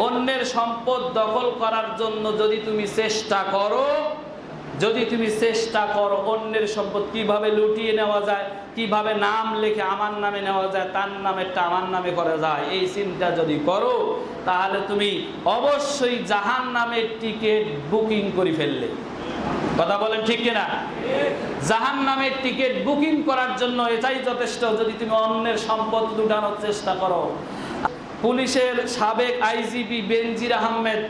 অন্যের সম্পদ দখল করার জন্য যদি তুমি চেষ্টা করো অন্যের সম্পদ কিভাবে লুটিয়ে নেওয়া যায়, কিভাবে নাম লিখে আমার নামে নেওয়া যায়, তার নামেরটা আমার নামে করা যায়, এই চিন্তা যদি করো, তাহলে তুমি অবশ্যই জাহান্নামের টিকিট বুকিং করে ফেললে। কথা বলেন ঠিক কিনা? জাহান্নামের টিকিট বুকিং করার জন্য এটাই যথেষ্ট, যদি তুমি অন্যের সম্পদ লুটানোর চেষ্টা করো। পুলিশের সাবেক আইজিপি বেনজির আহমেদ,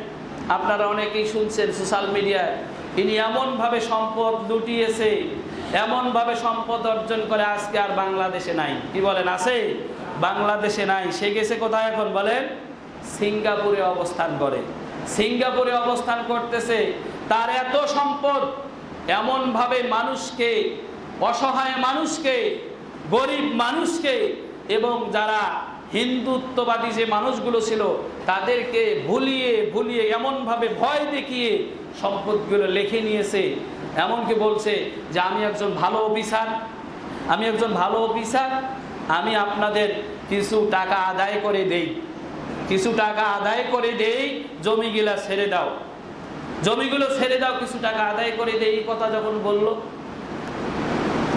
আপনারা অনেকেই শুনছেন সোশ্যাল মিডিয়ায়, ইনি এমনভাবে সম্পদ লুটিয়েছে, এমনভাবে সম্পদ অর্জন করে আজকে আর বাংলাদেশে নাই। কি বলেন, আছে? বাংলাদেশে নাই। সে গেছে কোথায় এখন বলেন? সিঙ্গাপুরে অবস্থান করে। সিঙ্গাপুরে অবস্থান করতেছে। তার এত সম্পদ, এমনভাবে মানুষকে, অসহায় মানুষকে, গরিব মানুষকে এবং যারা হিন্দুত্ববাদী যে মানুষগুলো ছিল তাদেরকে ভুলিয়ে এমনভাবে ভয় দেখিয়ে সম্পদগুলো লিখে নিয়েছে। এমনকি বলছে যে আমি একজন ভালো অফিসার, আমি আপনাদের কিছু টাকা আদায় করে দেই, জমিগুলো ছেড়ে দাও, কিছু টাকা আদায় করে দেই। এই কথা যখন বলল,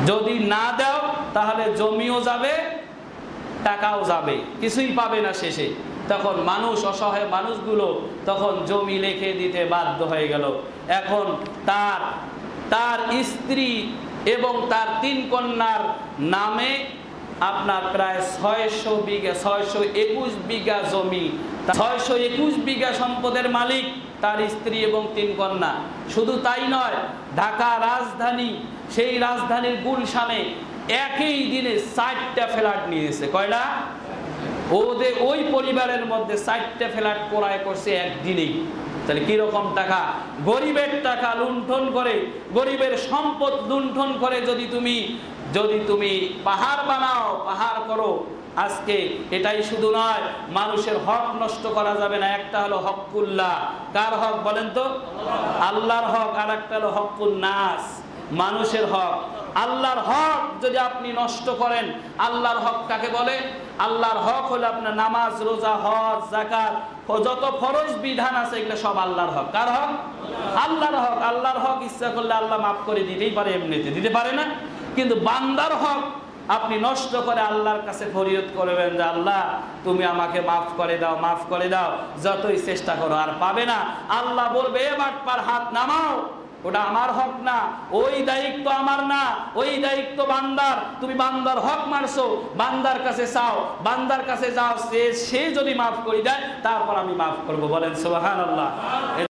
যদি না দাও তাহলে জমিও যাবে, টাকাও যাবে, কিছুই পাবে না শেষে। তখন মানুষ, অসহায় মানুষগুলো তখন জমি লিখে দিতে বাধ্য হয়ে গেল। এখন তার স্ত্রী এবং তার 3 কন্যার নামে আপনার প্রায় 621 বিঘা জমি, 621 বিঘা সম্পদের মালিক তার স্ত্রী এবং 3 কন্যা। শুধু তাই নয়, ঢাকা রাজধানী, সেই রাজধানীর গুলশানে একই দিনে 4টা ফ্ল্যাট নিয়েছে। কয়টা? ওই পরিবারের মধ্যে 4টা ফ্ল্যাট ক্রয় করছে একদিনেই। তাহলে কিরকম টাকা! গরিবের টাকা লুণ্ঠন করে, গরিবের সম্পদ লুণ্ঠন করে যদি তুমি পাহাড় বানাও, পাহাড় করো। আজকে এটাই শুধু নয়, মানুষের হক নষ্ট করা যাবে না। একটা হলো হকুল্লাহ, কার হক বলেন তো? আল্লাহর হক। আর একটা হলো হকুন নাস, মানুষের হক। আল্লাহর হক যদি আপনি নষ্ট করেন, আল্লাহর হক কাকে বলে? আল্লাহর হক হলো আপনার নামাজ, রোজা, হজ, যাকাত, যত ফরজ বিধান আছে এগুলো সব আল্লাহর হক। কার হক? আল্লাহর হক। আল্লাহর হক ইচ্ছা করলে আল্লাহ মাফ করে দিতেই পারে, এমনিতে দিতে পারে না। কিন্তু বান্দার হক আপনি নষ্ট করে আল্লাহর কাছে ফরিয়াদ করবেন যে আল্লাহ তুমি আমাকে মাফ করে দাও, যতই চেষ্টা করো আর পাবে না। আল্লাহ বলবে, এবার পার হাত নামাও, ওটা আমার হক না, ওই দায়িত্ব আমার না, ওই দায়িত্ব বান্দার। তুমি বান্দার হক মারছো, বান্দার কাছে চাও, বান্দার কাছে যাও, সে যদি মাফ করে দেয় তারপর আমি মাফ করবো। বলেন সুবহানাল্লাহ।